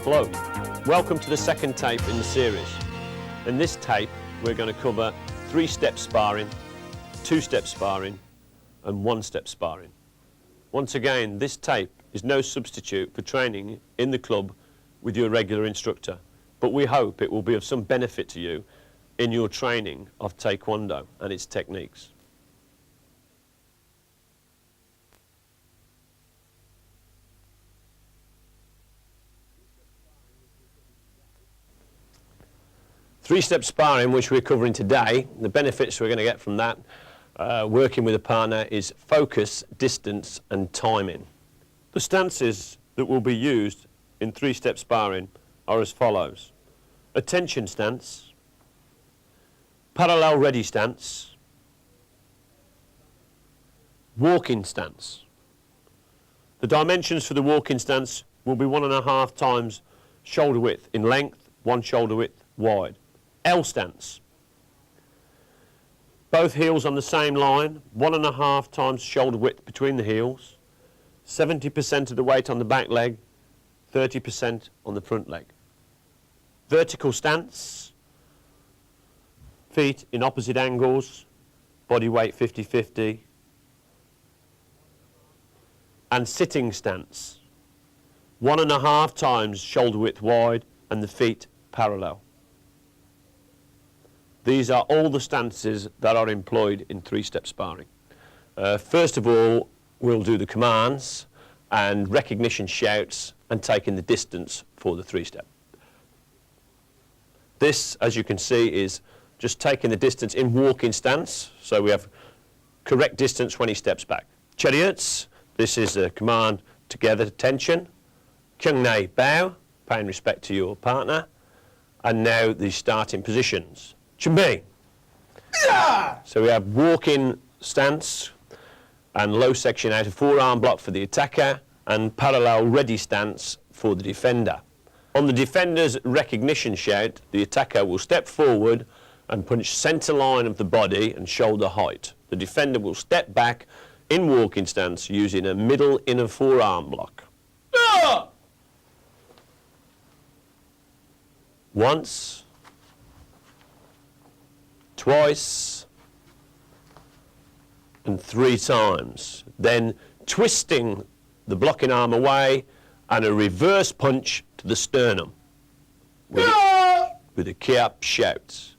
Hello, welcome to the second tape in the series. In this tape we're going to cover 3-step sparring, 2-step sparring and 1-step sparring. Once again, this tape is no substitute for training in the club with your regular instructor, but we hope it will be of some benefit to you in your training of Taekwondo and its techniques. Three-step sparring, which we're covering today, the benefits we're going to get from that, working with a partner, is focus, distance and timing. The stances that will be used in three-step sparring are as follows. Attention stance, parallel ready stance, walking stance. The dimensions for the walking stance will be 1.5 times shoulder width in length, 1 shoulder width wide. L stance. Both heels on the same line, 1.5 times shoulder width between the heels, 70% of the weight on the back leg, 30% on the front leg. Vertical stance, feet in opposite angles, body weight 50-50. And sitting stance, 1.5 times shoulder width wide and the feet parallel. These are all the stances that are employed in three-step sparring. First of all, we'll do the commands and recognition shouts and taking the distance for the three-step. This, as you can see, is just taking the distance in walking stance. So we have correct distance when he steps back. Chariots, this is a command together, attention. Kyung Nae, bow, paying respect to your partner. And now the starting positions. Chumbi. Yeah! So we have walking stance and low section out of forearm block for the attacker and parallel ready stance for the defender. On the defender's recognition shout, the attacker will step forward and punch centre line of the body and shoulder height. The defender will step back in walking stance using a middle inner forearm block. Yeah! Once, twice and 3 times, then twisting the blocking arm away and a reverse punch to the sternum with a kiap shout.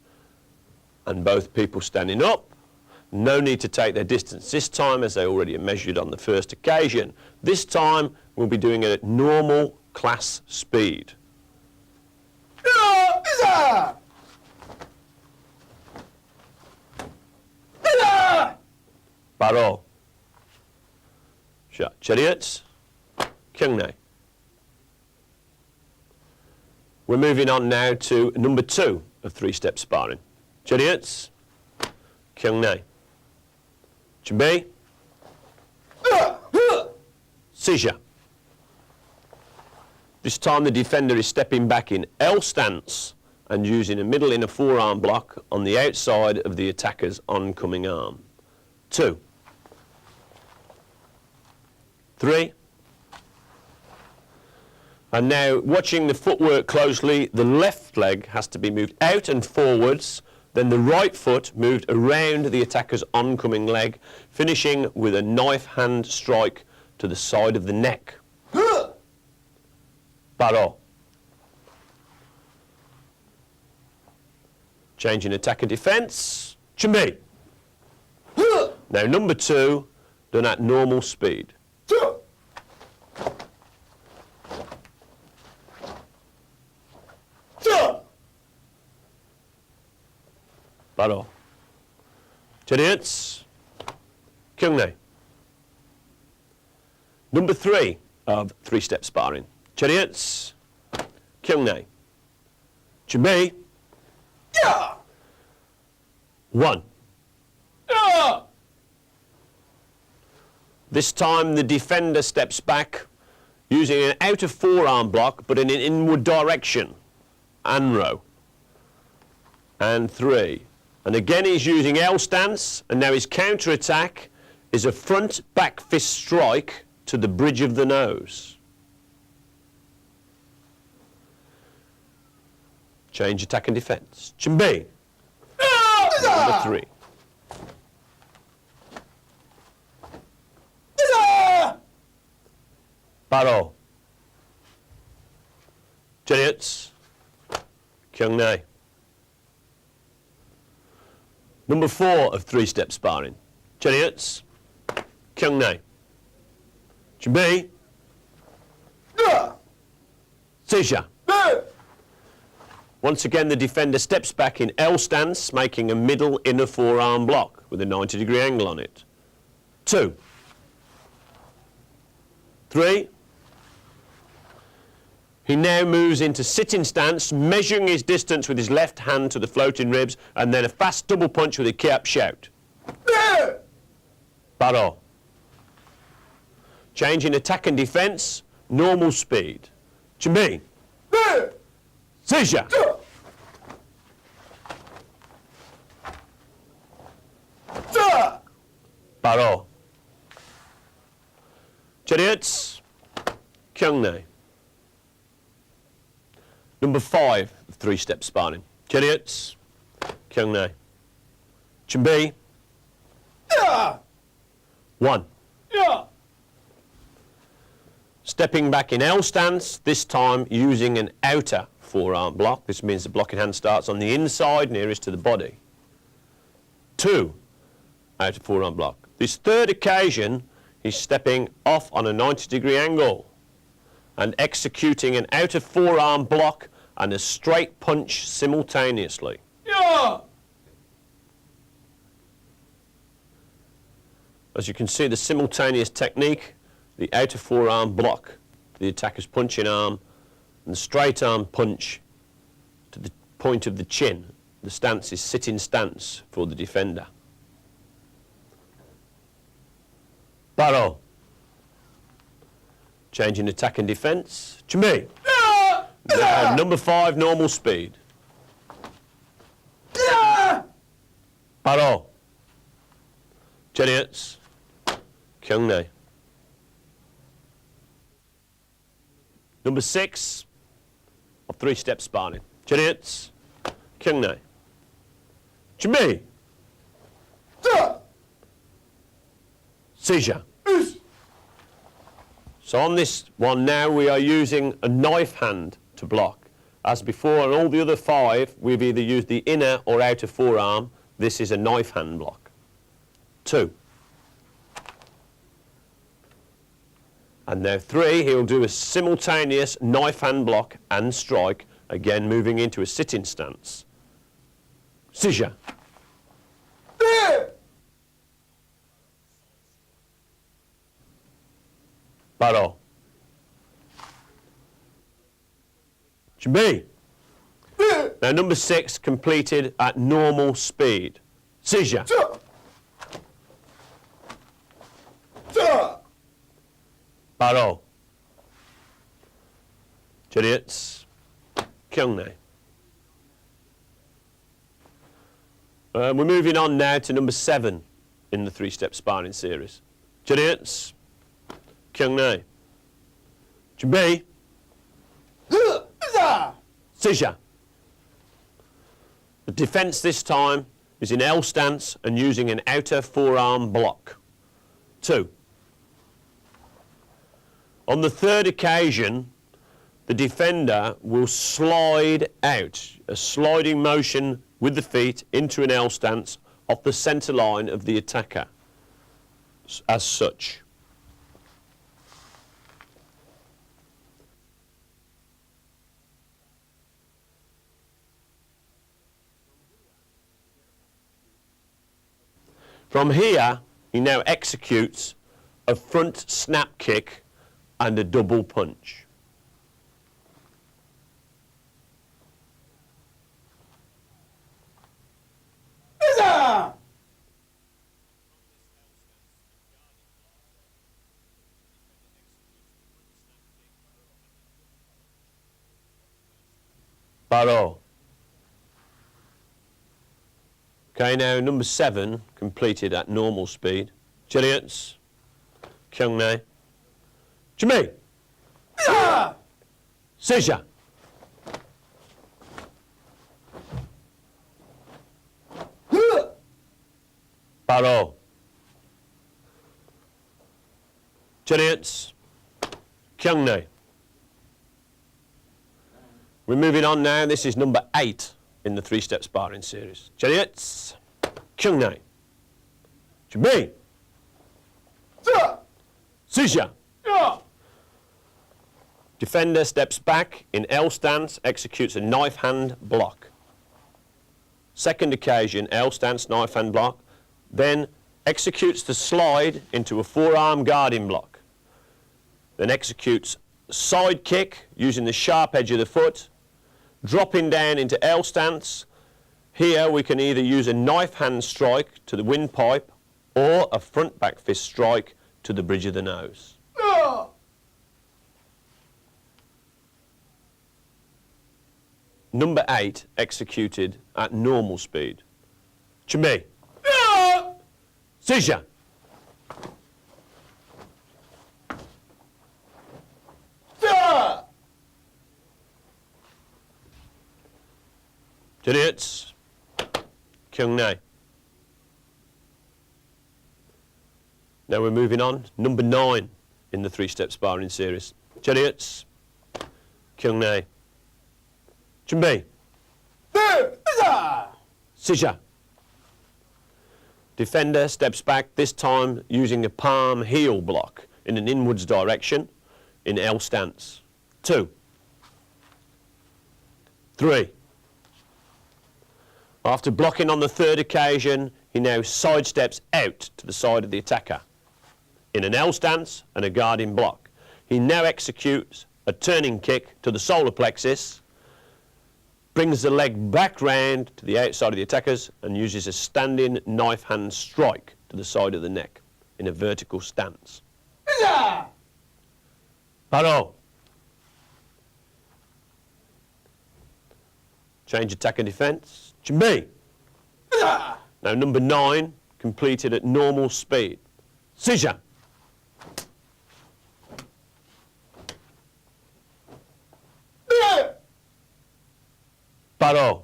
And both people standing up. No need to take their distance this time as they already measured on the first occasion. This time we'll be doing it at normal class speed. Baro. Chariots. Kyung Nae. We're moving on now to number 2 of three-step sparring. Chariots. Kyung Nae. Chumbi. Seizure. This time the defender is stepping back in L stance and using a middle inner forearm block on the outside of the attacker's oncoming arm. 2. 3. And now, watching the footwork closely, the left leg has to be moved out and forwards, then the right foot moved around the attacker's oncoming leg, finishing with a knife hand strike to the side of the neck. Baro. Changing attacker defense. Chumbi. Now number 2, done at normal speed. Baro. Chariots. Kyung Nae. Number 3 of three-step sparring. Chariots. Kyung Nae. Chumbi. 1. This time the defender steps back using an outer forearm block but in an inward direction. Anro. And 3. And again he's using L stance, and now his counter attack is a front back fist strike to the bridge of the nose. Change attack and defence. Chimbi. Number 3. Baro. Chariots. Kyung Nae. Number 4 of 3-step sparring. Chariots. Kyung Nae. Chimbi. Sisha. Once again, the defender steps back in L stance, making a middle inner forearm block with a 90-degree angle on it. 2. 3. He now moves into sitting stance, measuring his distance with his left hand to the floating ribs, and then a fast double punch with a kiap shout. Baro. Changing attack and defence, normal speed. Chimbi. Sisha. Baro. Chariots. Kyung Nae. Number 5 of 3-step sparring. Chariots. Kyung Nae. Chimbi. 1. Stepping back in L stance, this time using an outer forearm block. This means the blocking hand starts on the inside nearest to the body. 2. Outer forearm block. This third occasion, he's stepping off on a 90-degree angle and executing an outer forearm block and a straight punch simultaneously. As you can see, the simultaneous technique, the outer forearm block, the attacker's punching arm, and the straight arm punch to the point of the chin. The stance is sitting stance for the defender. Baro. Changing attack and defence. Chimbi. Now, number 5, normal speed. Baro. Chariots. Kyung Nae. Number 6 of 3-step sparring. Chariots. Kyung Nae. Chimbi. Sisha. So on this one now we are using a knife hand to block. As before on all the other 5, we've either used the inner or outer forearm. This is a knife hand block. 2. And now 3, he'll do a simultaneous knife hand block and strike, again moving into a sitting stance. Sisha. Baro. Chimbi. Now number 6 completed at normal speed. Sisha. Baro. Chariots. Kyung Nae. We're moving on now to number 7 in the 3-step sparring series. Chariots. Kyung Nae. Chimbi. Sisha. The defence this time is in L stance and using an outer forearm block. 2. On the third occasion, the defender will slide out, a sliding motion with the feet into an L stance off the centre line of the attacker, as such. From here, he now executes a front snap kick and a double punch. Baro. Okay, now number 7 completed at normal speed. Chariots. Kyung Nae. Chimbi. Sisha. Paro. Chariots. Kyungne. We're moving on now. This is number 8 in the 3-step sparring series. Chariots. Kyungne. 준비. Sisha. Defender steps back in L stance, executes a knife hand block. Second occasion, L stance, knife hand block. Then executes the slide into a forearm guarding block. Then executes side kick using the sharp edge of the foot, dropping down into L stance. Here we can either use a knife hand strike to the windpipe or a front back fist strike to the bridge of the nose. Number 8 executed at normal speed. 준비. Sisha. Chariots. Kyungne. Now we're moving on. Number 9 in the 3-step sparring series. Chariots. Kyungne. 준비. Sisha. Defender steps back, this time using a palm heel block in an inwards direction in L stance. 2. 3. After blocking on the third occasion, he now sidesteps out to the side of the attacker in an L stance and a guarding block. He now executes a turning kick to the solar plexus, brings the leg back round to the outside of the attackers and uses a standing knife hand strike to the side of the neck in a vertical stance. Paro. Change attack and defence. 준비. Now number 9 completed at normal speed. Sisha. Paro.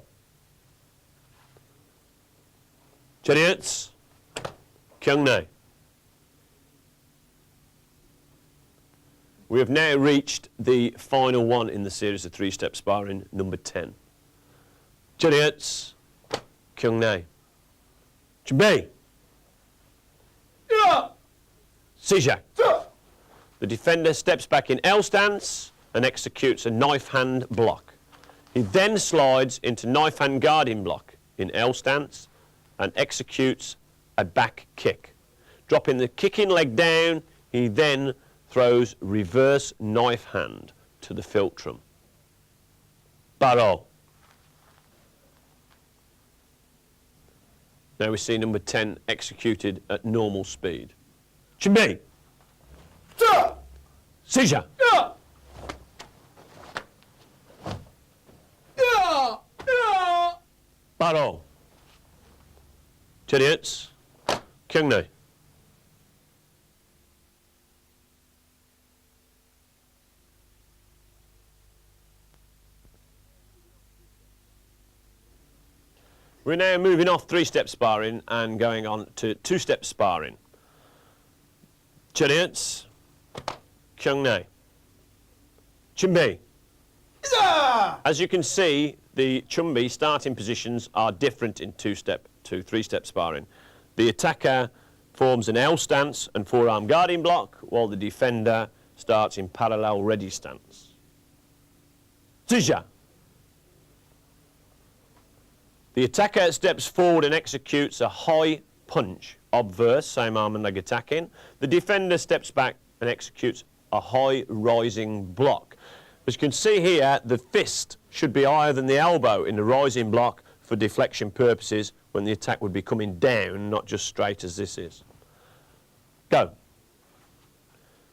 Chariots. Kyungne. We have now reached the final one in the series of 3-step sparring, number 10. Chariots. Kyungne. 준비. Sisha. The defender steps back in L stance and executes a knife hand block. He then slides into knife hand guarding block in L stance and executes a back kick. Dropping the kicking leg down, he then throws reverse knife hand to the philtrum. Paro. Now we see number 10 executed at normal speed. 준비. Sisha. Paro. Chariots. Kyungne. We're now moving off 3-step sparring and going on to 2-step sparring. Chariots. Kyungne. 준비. As you can see, the chumbi starting positions are different in 2-step to 3-step sparring. The attacker forms an L stance and forearm guarding block, while the defender starts in parallel ready stance. Sisha. The attacker steps forward and executes a high punch, obverse, same arm and leg attacking. The defender steps back and executes a high rising block. As you can see here, the fist should be higher than the elbow in the rising block for deflection purposes when the attack would be coming down, not just straight as this is. Go.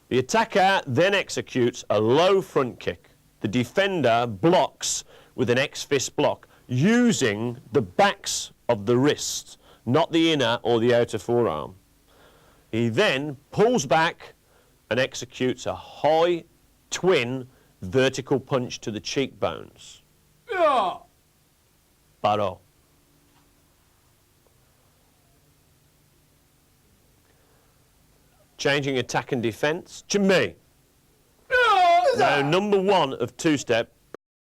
The attacker then executes a low front kick. The defender blocks with an X-fist block using the backs of the wrists, not the inner or the outer forearm. He then pulls back and executes a high twin vertical punch to the cheekbones. Paro. Changing attack and defence. To me. No, Now, number one of two-step